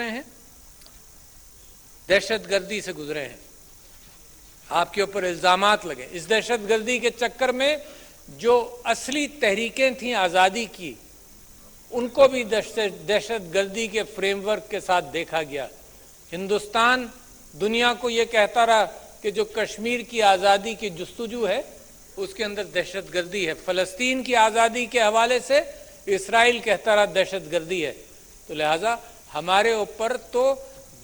हैं, दहशत गर्दी से गुजरे हैं, आपके ऊपर इल्जामात लगे। इस दहशत गर्दी के चक्कर में जो असली तहरीकें थीं आज़ादी की, उनको भी दहशत गर्दी के फ्रेमवर्क के साथ देखा गया। हिंदुस्तान दुनिया को ये कहता रहा कि जो कश्मीर की आज़ादी की जुस्तजू है उसके अंदर दहशत गर्दी है। फ़लस्तीन की आज़ादी के हवाले से इसराइल कहता रहा दहशत गर्दी है। तो लिहाजा हमारे ऊपर तो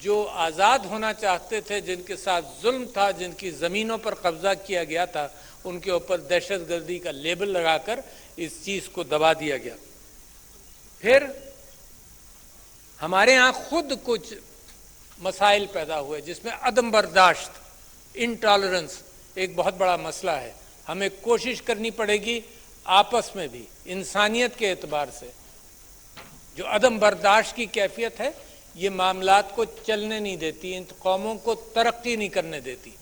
जो आज़ाद होना चाहते थे, जिनके साथ जुल्म था, जिनकी ज़मीनों पर कब्ज़ा किया गया था, उनके ऊपर दहशत गर्दी का लेबल लगाकर इस चीज़ को दबा दिया गया। फिर हमारे यहाँ खुद कुछ मसाइल पैदा हुए जिसमें अदम बर्दाश्त, इंटॉलरेंस एक बहुत बड़ा मसला है। हमें कोशिश करनी पड़ेगी आपस में भी, इंसानियत के एतबार से। जो अदम बर्दाश्त की कैफियत है, ये मामलात को चलने नहीं देती, इन कौमों को तरक्की नहीं करने देती।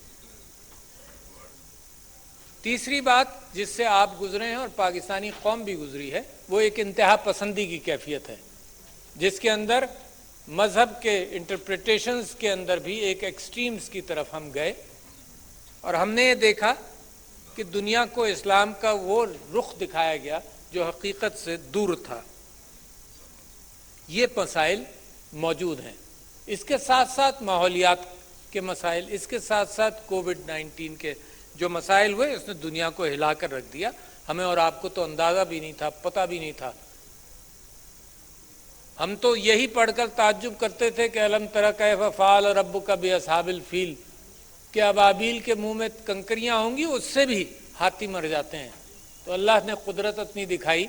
तीसरी बात जिससे आप गुजरे हैं और पाकिस्तानी कौम भी गुजरी है, वो एक इंतहा पसंदी की कैफियत है, जिसके अंदर मज़हब के इंटरप्रिटेशंस के अंदर भी एक एक्सट्रीम्स की तरफ हम गए और हमने ये देखा कि दुनिया को इस्लाम का वो रुख दिखाया गया जो हकीकत से दूर था। ये मसाइल मौजूद हैं। इसके साथ साथ माहौलियात के मसाइल, इसके साथ साथ कोविड-19 के जो मसाइल हुए, उसने दुनिया को हिला कर रख दिया। हमें और आपको तो अंदाज़ा भी नहीं था, पता भी नहीं था। हम तो यही पढ़कर ताज्जुब करते थे कि अलम तरा कैफ फ़अल रब्बुका बिअस्हाबिल फील, कि अबाबील के मुंह में कंकरियां होंगी, उससे भी हाथी मर जाते हैं। तो अल्लाह ने कुदरत अपनी दिखाई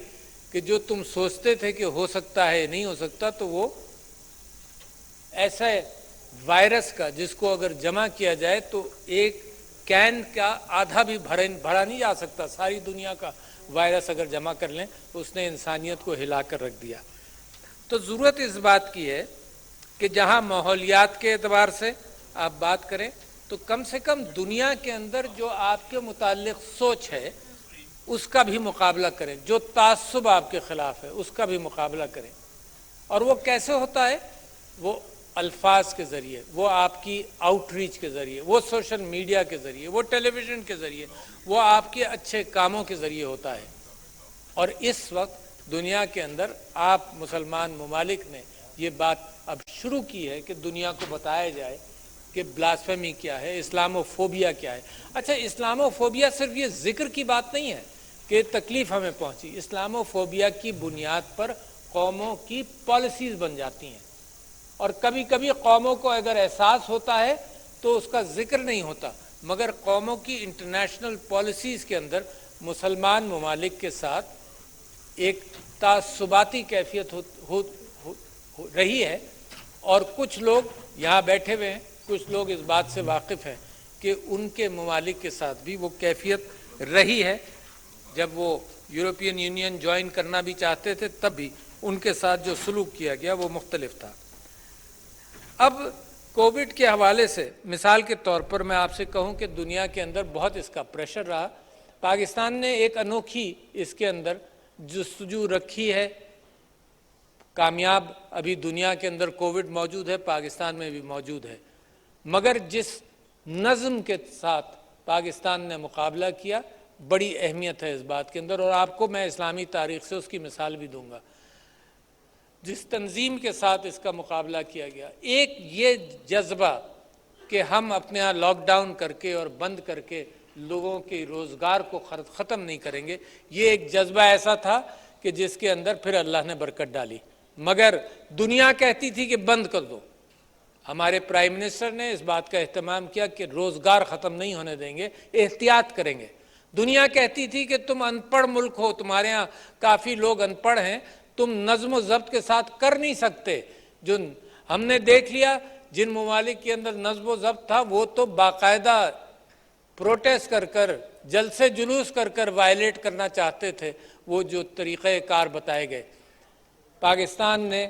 कि जो तुम सोचते थे कि हो सकता है, नहीं हो सकता, तो वो ऐसा वायरस का जिसको अगर जमा किया जाए तो एक कैन का आधा भी भरा नहीं जा सकता। सारी दुनिया का वायरस अगर जमा कर लें, उसने इंसानियत को हिला कर रख दिया। तो ज़रूरत इस बात की है कि जहाँ माहौलियात के एतबार से आप बात करें तो कम से कम दुनिया के अंदर जो आपके मुताल्लिक़ सोच है उसका भी मुकाबला करें, जो तासुब आपके ख़िलाफ़ है उसका भी मुकाबला करें। और वो कैसे होता है? वो अल्फाज के ज़रिए, वो आपकी आउटरीच के ज़रिए, वो सोशल मीडिया के ज़रिए, वो टेलीविज़न के ज़रिए, वो आपके अच्छे कामों के ज़रिए होता है। और इस वक्त दुनिया के अंदर आप मुसलमान ममालिक ने ये बात अब शुरू की है कि दुनिया को बताया जाए कि ब्लास्फेमी क्या है, इस्लामोफोबिया क्या है। अच्छा, इस्लामोफोबिया सिर्फ ये जिक्र की बात नहीं है कि तकलीफ़ हमें पहुंची। इस्लामोफोबिया की बुनियाद पर कौमों की पॉलिसीज़ बन जाती हैं और कभी कभी कौमों को अगर एहसास होता है तो उसका जिक्र नहीं होता, मगर कौमों की इंटरनेशनल पॉलिसीज़ के अंदर मुसलमान ममालिक के साथ एक तासुबाती कैफियत हो रही है। और कुछ लोग यहाँ बैठे हुए हैं, कुछ लोग इस बात से वाकिफ़ हैं कि उनके ममालिक के साथ भी वो कैफियत रही है। जब वो यूरोपियन यूनियन ज्वाइन करना भी चाहते थे तब भी उनके साथ जो सलूक किया गया वो मुख्तलिफ था। अब कोविड के हवाले से मिसाल के तौर पर मैं आपसे कहूं कि दुनिया के अंदर बहुत इसका प्रेशर रहा। पाकिस्तान ने एक अनोखी इसके अंदर जुस्तजू रखी है। कामयाब अभी दुनिया के अंदर कोविड मौजूद है, पाकिस्तान में भी मौजूद है, मगर जिस नज़म के साथ पाकिस्तान ने मुकाबला किया, बड़ी अहमियत है इस बात के अंदर। और आपको मैं इस्लामी तारीख़ से उसकी मिसाल भी दूंगा। जिस तंजीम के साथ इसका मुकाबला किया गया, एक ये जज्बा कि हम अपने यहाँ लॉकडाउन करके और बंद करके लोगों के रोज़गार को ख़त्म नहीं करेंगे, ये एक जज्बा ऐसा था कि जिसके अंदर फिर अल्लाह ने बरकत डाली। मगर दुनिया कहती थी कि बंद कर दो। हमारे प्राइम मिनिस्टर ने इस बात का एहतमाम किया कि रोज़गार ख़त्म नहीं होने देंगे, एहतियात करेंगे। दुनिया कहती थी कि तुम अनपढ़ मुल्क हो, तुम्हारे यहाँ काफ़ी लोग अनपढ़ हैं, तुम नज़्म ज़ब्त के साथ कर नहीं सकते। जो हमने देख लिया, जिन ममालिक के अंदर नज़्म ज़ब्त था वो तो बाकायदा प्रोटेस्ट कर कर, जलसे जुलूस कर कर वायलेट करना चाहते थे वो जो तरीक़ेकार बताए गए। पाकिस्तान ने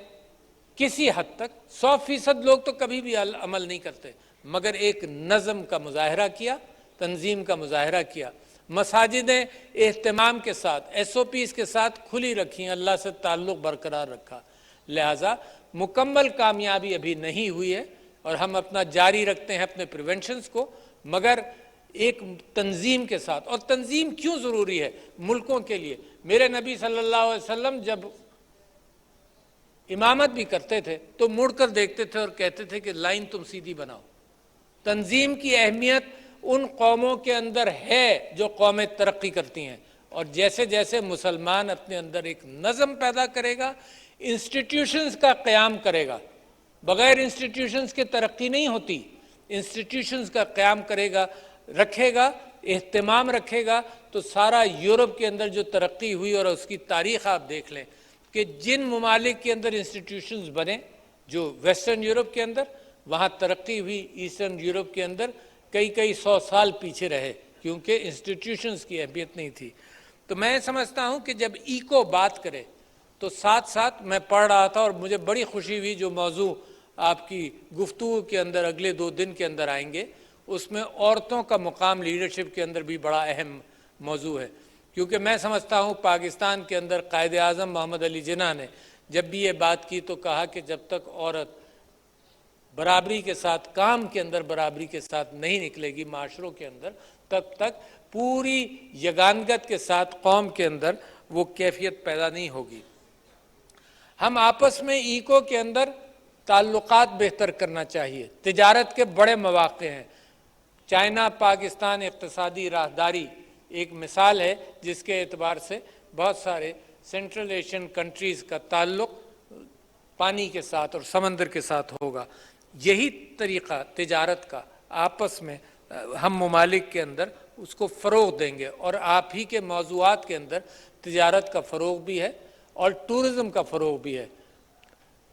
किसी हद तक 100% लोग तो कभी भी अमल नहीं करते, मगर एक नज़म का मुजाहरा किया, तंजीम का मुजाहरा किया। मसाजिदें एहतमाम के साथ, SOPs के साथ खुली रखी, अल्लाह से ताल्लुक़ बरकरार रखा। लिहाजा مکمل کامیابی ابھی نہیں ہوئی ہے اور ہم اپنا جاری رکھتے ہیں اپنے پریونشنز کو، مگر ایک تنظیم کے ساتھ۔ اور تنظیم کیوں ضروری ہے ملکوں کے لیے؟ میرے نبی صلی اللہ علیہ وسلم جب امامت بھی کرتے تھے تو مڑ کر دیکھتے تھے اور کہتے تھے کہ لائن تم سیدھی بناؤ۔ تنظیم کی اہمیت ان قوموں کے اندر ہے جو قومیں ترقی کرتی ہیں، اور جیسے جیسے مسلمان اپنے اندر ایک نظم پیدا کرے گا، انسٹیٹیوشنز کا قیام کرے گا، بغیر انسٹیٹیوشنز کے ترقی نہیں ہوتی، انسٹیٹیوشنز کا قیام کرے گا، رکھے گا، اہتمام رکھے گا، تو سارا یورپ کے اندر جو ترقی ہوئی اور اس کی تاریخ آپ دیکھ لیں کہ جن ممالک کے اندر انسٹیٹیوشنز بنے، جو ویسٹرن یورپ کے اندر وہاں ترقی ہوئی، ایسٹرن یورپ کے اندر کئی 100 سال پیچھے رہے کیونکہ انسٹیٹیوشنز کی اہمیت نہیں تھی۔ تو میں سمجھتا ہوں کہ جب ایکو بات کرے تو ساتھ ساتھ میں پڑھ رہا تھا اور مجھے بڑی خوشی ہوئی جو موضوع آپ کی گفتگو کے اندر اگلے 2 دن کے اندر آئیں گے، اس میں عورتوں کا مقام لیڈرشپ کے اندر بھی بڑا اہم موضوع ہے، کیونکہ میں سمجھتا ہوں پاکستان کے اندر قائد اعظم محمد علی جناح نے جب بھی یہ بات کی تو کہا کہ جب تک عورت برابری کے ساتھ کام کے اندر برابری کے ساتھ نہیں نکلے گی معاشروں کے اندر، تب تک پوری یگانگت کے ساتھ قوم کے اندر وہ کیفیت پیدا نہیں ہوگی۔ ہم آپس میں ایکو کے اندر تعلقات بہتر کرنا چاہیے۔ تجارت کے بڑے مواقع ہیں، چائنا پاکستان اقتصادی راہداری ایک مثال ہے جس کے اعتبار سے بہت سارے سینٹرل ایشین کنٹریز کا تعلق پانی کے ساتھ اور سمندر کے ساتھ ہوگا۔ یہی طریقہ تجارت کا آپس میں ہم ممالک کے اندر اس کو فروغ دیں گے، اور آپ ہی کے موضوعات کے اندر تجارت کا فروغ بھی ہے اور ٹورزم کا فروغ بھی ہے،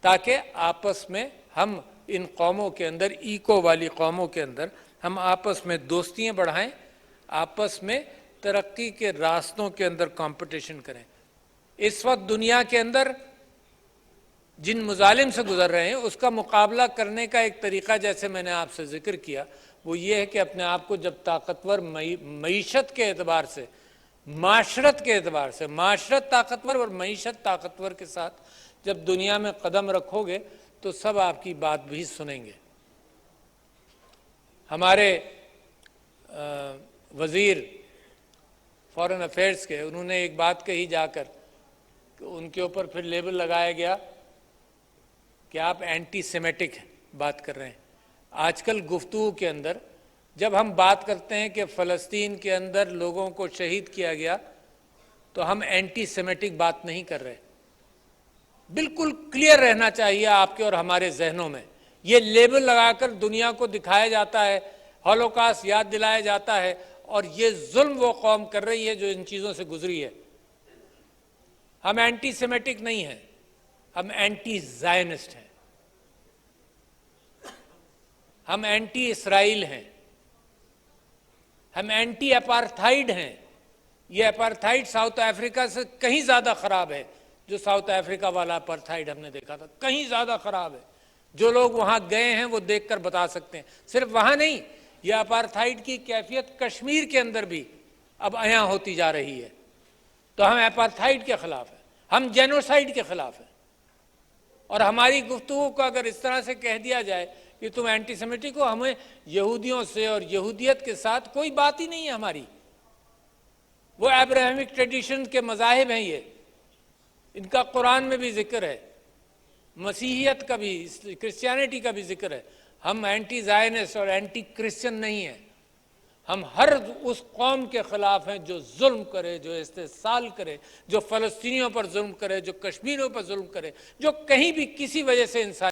تاکہ آپس میں ہم ان قوموں کے اندر، ایکو والی قوموں کے اندر ہم آپس میں دوستیاں بڑھائیں، آپس میں ترقی کے راستوں کے اندر کمپٹیشن کریں۔ اس وقت دنیا کے اندر جن مظالم سے گزر رہے ہیں اس کا مقابلہ کرنے کا ایک طریقہ جیسے میں نے آپ سے ذکر کیا وہ یہ ہے کہ اپنے آپ کو جب طاقتور معیشت کے اعتبار سے، معاشرت کے اعتبار سے، معاشرت طاقتور اور معیشت طاقتور کے ساتھ جب دنیا میں قدم رکھو گے تو سب آپ کی بات بھی سنیں گے۔ ہمارے وزیر فارن افیئرز کے انہوں نے ایک بات کہی جا کر کہ ان کے اوپر پھر لیبل لگایا گیا کہ آپ اینٹی سیمیٹک بات کر رہے ہیں۔ آج کل گفتگو کے اندر جب ہم بات کرتے ہیں کہ فلسطین کے اندر لوگوں کو شہید کیا گیا تو ہم اینٹی سیمیٹک بات نہیں کر رہے۔ بالکل کلیئر رہنا چاہیے آپ کے اور ہمارے ذہنوں میں۔ یہ لیبل لگا کر دنیا کو دکھایا جاتا ہے، ہولوکاسٹ یاد دلایا جاتا ہے، اور یہ ظلم وہ قوم کر رہی ہے جو ان چیزوں سے گزری ہے۔ ہم اینٹی سیمیٹک نہیں ہیں، ہم اینٹی زائنسٹ ہیں، ہم اینٹی اسرائیل ہیں، ہم اینٹی اپارتھائیڈ ہیں۔ یہ اپارتھائیڈ ساؤتھ افریقہ سے کہیں زیادہ خراب ہے، جو ساؤتھ افریقہ والا اپارتھائیڈ ہم نے دیکھا تھا، کہیں زیادہ خراب ہے۔ جو لوگ وہاں گئے ہیں وہ دیکھ کر بتا سکتے ہیں۔ صرف وہاں نہیں، یہ اپارتھائیڈ کی کیفیت کشمیر کے اندر بھی اب عیاں ہوتی جا رہی ہے۔ تو ہم اپارتھائیڈ کے خلاف ہیں، ہم جینوسائیڈ کے خلاف ہیں۔ اور ہماری گفتگو کو اگر اس طرح سے کہہ دیا جائے کہ تم اینٹی سیمیٹک ہو، ہمیں یہودیوں سے اور یہودیت کے ساتھ کوئی بات ہی نہیں ہے ہماری۔ وہ ابراہیمک ٹریڈیشن کے مذاہب ہیں، یہ ان کا قرآن میں بھی ذکر ہے، مسیحیت کا بھی، کرسچینٹی کا بھی ذکر ہے۔ ہم اینٹی زائنسٹ اور اینٹی کرسچن نہیں ہیں، ہم ہر اس قوم کے خلاف ہیں جو ظلم کرے، جو استحصال کرے، جو فلسطینیوں پر ظلم کرے، جو کشمیریوں پر ظلم کرے، جو کہیں بھی کسی وجہ سے انسان